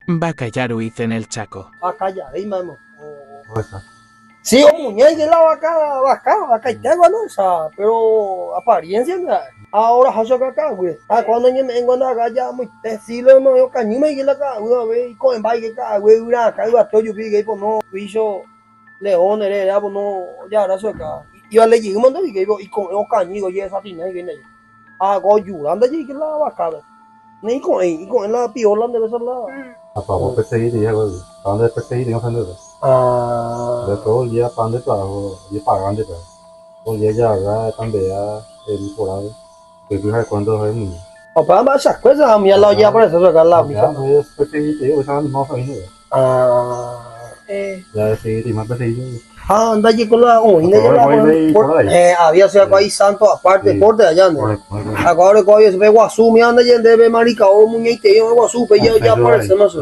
Vaca Yaruiz en el Chaco. Vaca ya, dime, Esa. sí, o muñeca y la vaca y tengo, ¿no? O sea, pero apariencia, ¿no? Ahora, hacho acá, güey. Cuando yo me encuentro acá, ya muy tecido, no, yo cañime y la acá, güey, y con el baile acá, güey, una acá, iba a todo, yo vi que, pues, no, bicho, leones, ya, pues, no, ya, ahora soy acá. Iba a leer, mando, y con los cañigos, y esa tina, y que, hago llorando, y que la vaca, ni con la piola, de esa la. Apa vos perseguir y algo. ¿Para dónde perseguir? No sé dónde. De todo el día, ¿para dónde trabajo? Y pagan de todo. Todo el día ya, ¿verdad? También ya, el por ahí. Que tú sabes cuándo es niño. Papá, más esas cosas, a mí al lado ya por eso acá al lado, mi Ya, casa. no es perseguir, te digo, esa no se viene. Ya de seguir y más perseguir. Anda allí con la oína, había sido ahí santo aparte, por de allá, ¿no? Agora, se ve guasú, me anda allí, debe marica, o muñeite, guasú, pues ya aparece, no sé.